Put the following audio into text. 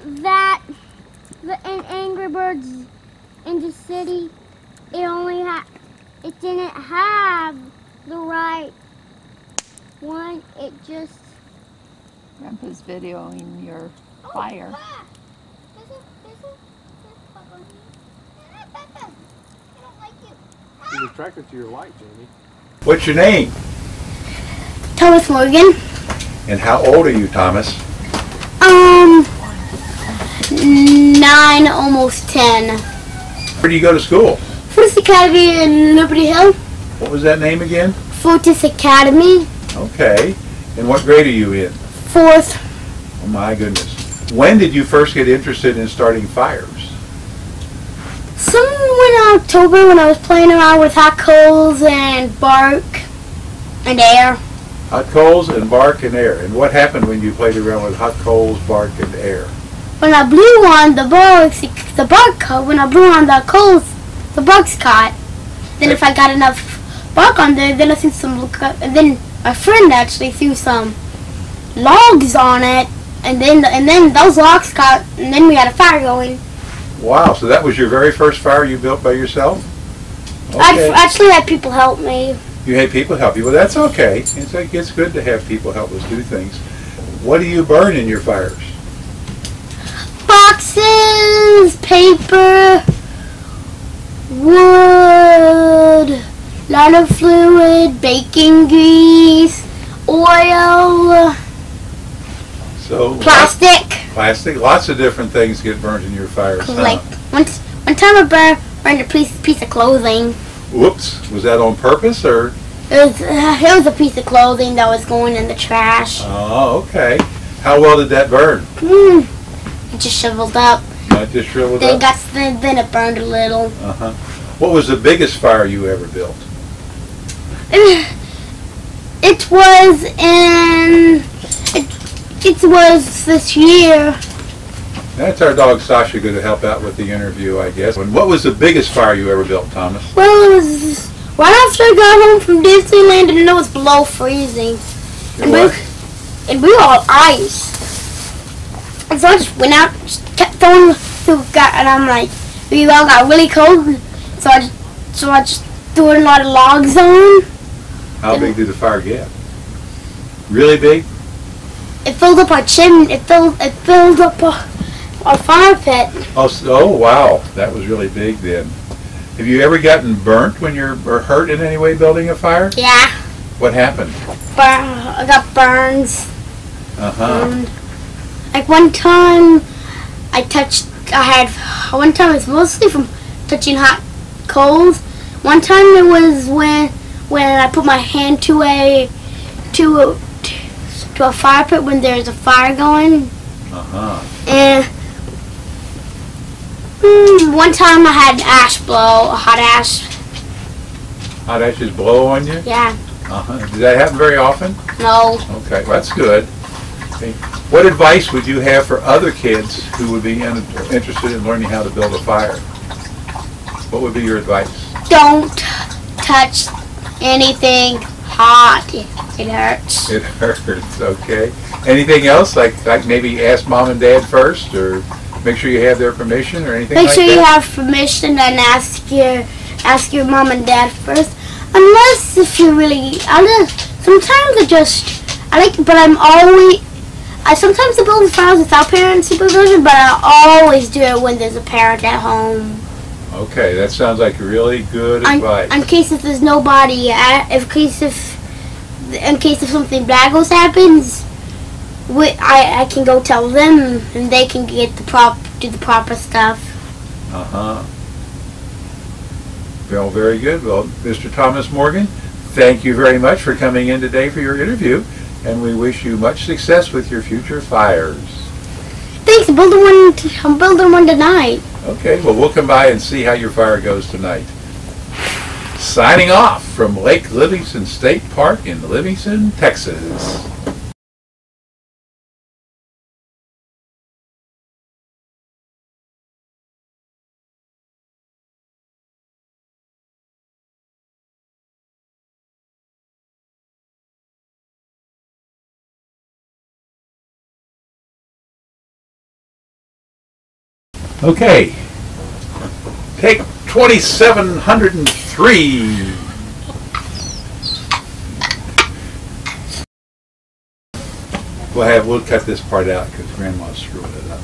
that in Angry Birds in the city, it didn't have the right one. It just. Grandpa's videoing your fire. He's attracted to your light, Jamie. What's your name? Thomas Morgan. And how old are you, Thomas? 9, almost 10. Where do you go to school? Fortis Academy in Liberty Hill. What was that name again? Fortis Academy. Okay. And what grade are you in? 4th. Oh my goodness. When did you first get interested in starting fires? Somewhere in October when I was playing around with hot coals and bark and air. Hot coals and bark and air. And what happened when you played around with hot coals, bark, and air? When I blew on the bark caught. When I blew on the coals, the bugs caught. Then if I got enough bark on there, then I threw some, and then my friend actually threw some logs on it, and then those logs caught, and then we had a fire going. Wow, so that was your very first fire you built by yourself? Okay. I actually had people help me. You had people help you. Well, that's okay. It's good to have people help us do things. What do you burn in your fires? Boxes, paper, wood, lighter fluid, baking grease, oil, So plastic. Plastic. Lots of different things get burned in your fires. Like one time I burned a piece of clothing. Whoops. Was that on purpose or? It was a piece of clothing that was going in the trash. Oh, okay. How well did that burn? It just shriveled up. Not just shriveled up? Then it burned a little. Uh-huh. What was the biggest fire you ever built? It was this year. That's our dog Sasha going to help out with the interview, I guess. And what was the biggest fire you ever built, Thomas? Well, it was right after I got home from Disneyland, and it was below freezing. And we were all ice. And so I just went out, just kept throwing and I'm like, we all got really cold. So I just threw a lot of logs on. How big did the fire get? Really big? It filled up our chimney. It filled up our fire pit. Oh, wow. That was really big then. Have you ever gotten burnt or hurt in any way building a fire? Yeah. What happened? I got burns. Uh-huh. Like one time one time it was mostly from touching hot coals. One time it was when I put my hand to a fire pit when there's a fire going. Uh-huh. And one time I had hot ash. Hot ashes blow on you? Yeah. Uh-huh. Does that happen very often? No. Okay, well, that's good. Okay. What advice would you have for other kids who would be interested in learning how to build a fire? What would be your advice? Don't touch anything hot. It hurts. It hurts, okay. Anything else? Like maybe ask mom and dad first, or make sure you have their permission, or anything like that? Make sure you have permission and ask your mom and dad first. Unless if you really, sometimes sometimes I build fires without parent supervision, but I always do it when there's a parent at home. Okay, that sounds like really good advice. In case if there's nobody, in case if something bad happens, I can go tell them, and they can do the proper stuff. Uh-huh. Well, very good. Well, Mr. Thomas Morgan, thank you very much for coming in today for your interview, and we wish you much success with your future fires. Thanks. I'm building one tonight. Okay, well, we'll come by and see how your fire goes tonight. Signing off from Lake Livingston State Park in Livingston, Texas. Okay. Take 2703. We'll cut this part out because Grandma's screwing it up.